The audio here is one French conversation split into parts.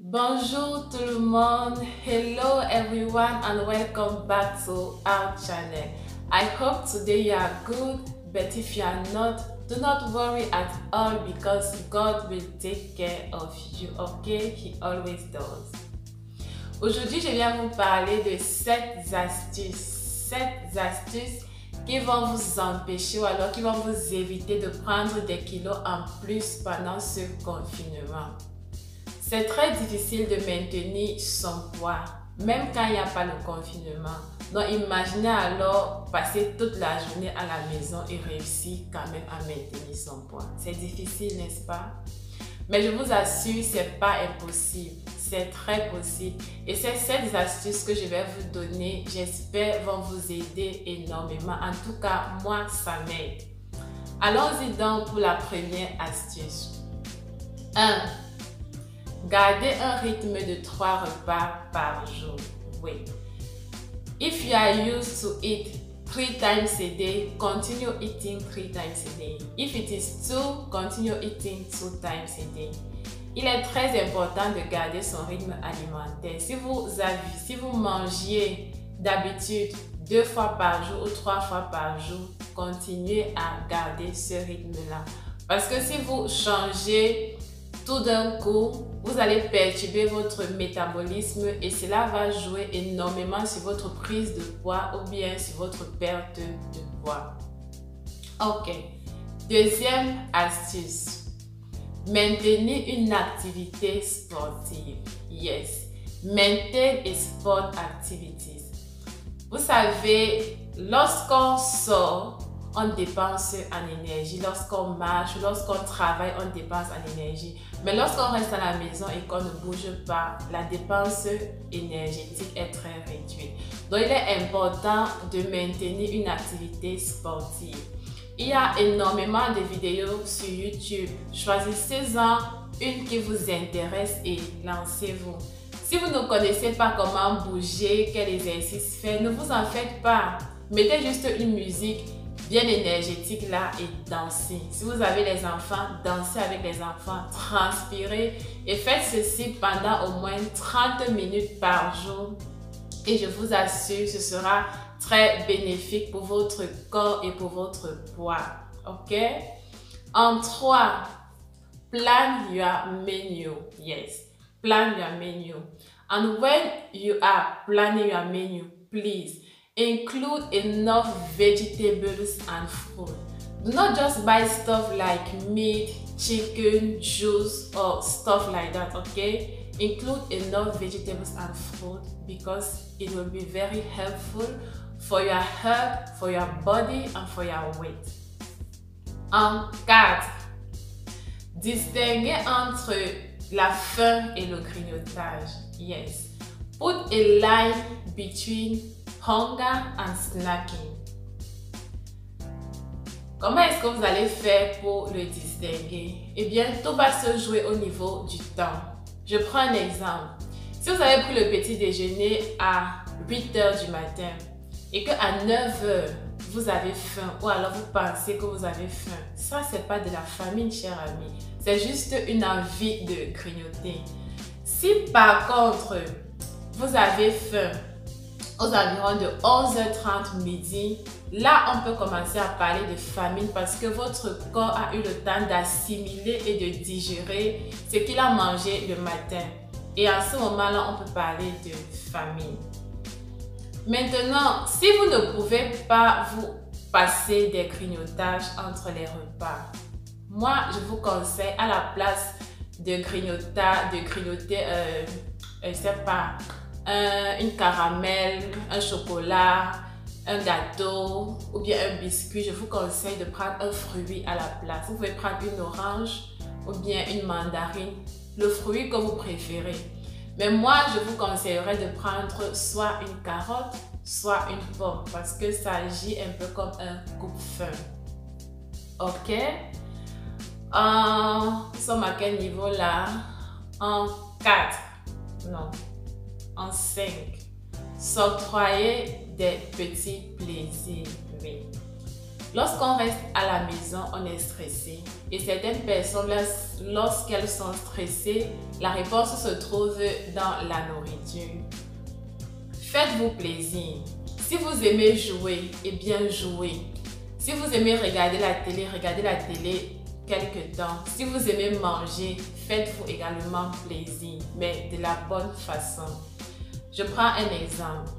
Bonjour tout le monde, hello everyone and welcome back to our channel. I hope today you are good, but if you are not, do not worry at all because God will take care of you, okay? He always does. Aujourd'hui, je viens vous parler de 7 astuces qui vont vous empêcher ou alors qui vont vous éviter de prendre des kilos en plus pendant ce confinement. C'est très difficile de maintenir son poids, même quand il n'y a pas le confinement. Donc imaginez alors passer toute la journée à la maison et réussir quand même à maintenir son poids. C'est difficile, n'est-ce pas? Mais je vous assure, ce n'est pas impossible. C'est très possible. Et ces 7 astuces que je vais vous donner, j'espère, vont vous aider énormément. En tout cas, moi, ça m'aide. Allons-y donc pour la première astuce. 1. Gardez un rythme de 3 repas par jour. Oui. If you are used to eat 3 times a day, continue eating 3 times a day. If it is 2, continue eating 2 times a day. Il est très important de garder son rythme alimentaire. Si vous mangiez d'habitude 2 fois par jour ou 3 fois par jour, continuez à garder ce rythme-là. Parce que si vous changez tout d'un coup, vous allez perturber votre métabolisme et cela va jouer énormément sur votre prise de poids ou bien sur votre perte de poids. Ok. Deuxième astuce. Maintenez une activité sportive. Yes. Maintain a sport activities. Vous savez, lorsqu'on sort, on dépense en énergie. Lorsqu'on marche, lorsqu'on travaille, on dépense en énergie. Mais lorsqu'on reste à la maison et qu'on ne bouge pas, la dépense énergétique est très réduite. Donc, il est important de maintenir une activité sportive. Il y a énormément de vidéos sur YouTube. Choisissez-en une qui vous intéresse et lancez-vous. Si vous ne connaissez pas comment bouger, quel exercice faire, ne vous en faites pas. Mettez juste une musique bien énergétique là et dansez. Si vous avez les enfants, dansez avec les enfants, transpirez et faites ceci pendant au moins 30 minutes par jour et je vous assure ce sera très bénéfique pour votre corps et pour votre poids. Ok? En 3, plan your menu. Yes, plan your menu. And when you are planning your menu, please include enough vegetables and fruit. Do not just buy stuff like meat, chicken, juice or stuff like that, okay? Include enough vegetables and fruit because it will be very helpful for your health, for your body and for your weight. En 4, distinguez entre la faim et le grignotage. Yes. Put a line between hunger and snacking. Comment est-ce que vous allez faire pour le distinguer? Eh bien, tout va se jouer au niveau du temps. Je prends un exemple. Si vous avez pris le petit déjeuner à 8 h du matin et qu'à 9 h, vous avez faim ou alors vous pensez que vous avez faim, ça, c'est pas de la famine, cher ami. C'est juste une envie de grignoter. Si par contre, vous avez faim aux environs de 11h30 midi, là on peut commencer à parler de famine parce que votre corps a eu le temps d'assimiler et de digérer ce qu'il a mangé le matin. Et à ce moment-là, on peut parler de famine. Maintenant, si vous ne pouvez pas vous passer des grignotages entre les repas, moi je vous conseille à la place de grignoter, je sais pas, une caramel, un chocolat, un gâteau ou bien un biscuit, je vous conseille de prendre un fruit à la place. Vous pouvez prendre une orange ou bien une mandarine, le fruit que vous préférez. Mais moi, je vous conseillerais de prendre soit une carotte, soit une pomme parce que ça agit un peu comme un coupe-faim. Ok? Nous sommes à quel niveau là? En 4. Non. En 5. S'octroyer des petits plaisirs. Oui. Lorsqu'on reste à la maison, on est stressé. Et certaines personnes, lorsqu'elles sont stressées, la réponse se trouve dans la nourriture. Faites-vous plaisir. Si vous aimez jouer, eh bien jouez. Si vous aimez regarder la télé quelque temps. Si vous aimez manger, faites-vous également plaisir, mais de la bonne façon. Je prends un exemple.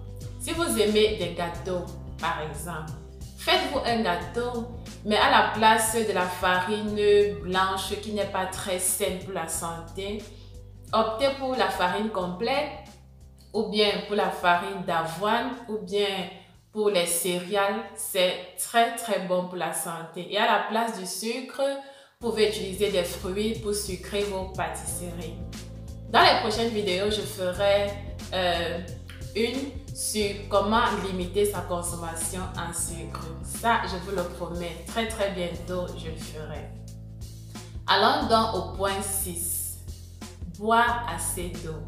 Si vous aimez des gâteaux, par exemple, faites-vous un gâteau, mais à la place de la farine blanche qui n'est pas très saine pour la santé, optez pour la farine complète ou bien pour la farine d'avoine ou bien pour les céréales. C'est très bon pour la santé. Et à la place du sucre, vous pouvez utiliser des fruits pour sucrer vos pâtisseries. Dans les prochaines vidéos, je ferai une sur comment limiter sa consommation en sucre. Ça, je vous le promets, très bientôt, je le ferai. Allons donc au point 6. Boire assez d'eau.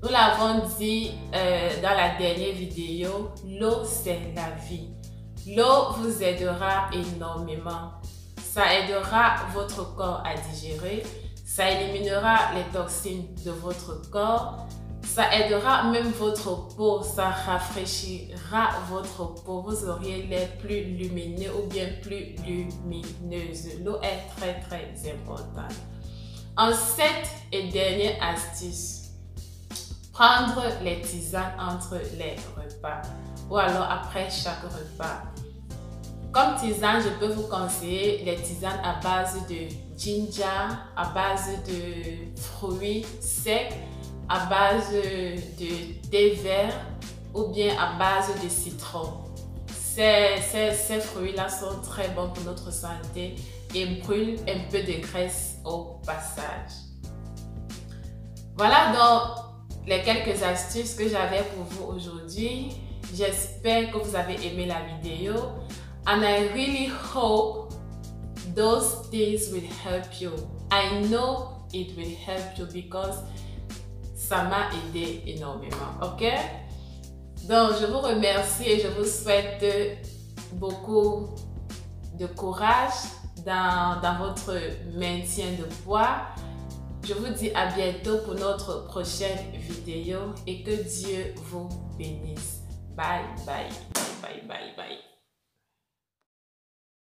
Nous l'avons dit dans la dernière vidéo, l'eau c'est la vie. L'eau vous aidera énormément. Ça aidera votre corps à digérer, ça éliminera les toxines de votre corps, ça aidera même votre peau, ça rafraîchira votre peau. Vous auriez l'air plus lumineux ou bien plus lumineuse. L'eau est très importante. En 7 et dernière astuce, prendre les tisanes entre les repas ou alors après chaque repas. Comme tisane, je peux vous conseiller les tisanes à base de ginger, à base de fruits secs, à base de thé vert ou bien à base de citron. Ces fruits-là sont très bons pour notre santé et brûlent un peu de graisse au passage. Voilà donc les quelques astuces que j'avais pour vous aujourd'hui. J'espère que vous avez aimé la vidéo. And I really hope those things will help you. I know it will help you because ça m'a aidé énormément, ok? Donc, je vous remercie et je vous souhaite beaucoup de courage dans votre maintien de poids. Je vous dis à bientôt pour notre prochaine vidéo et que Dieu vous bénisse. Bye.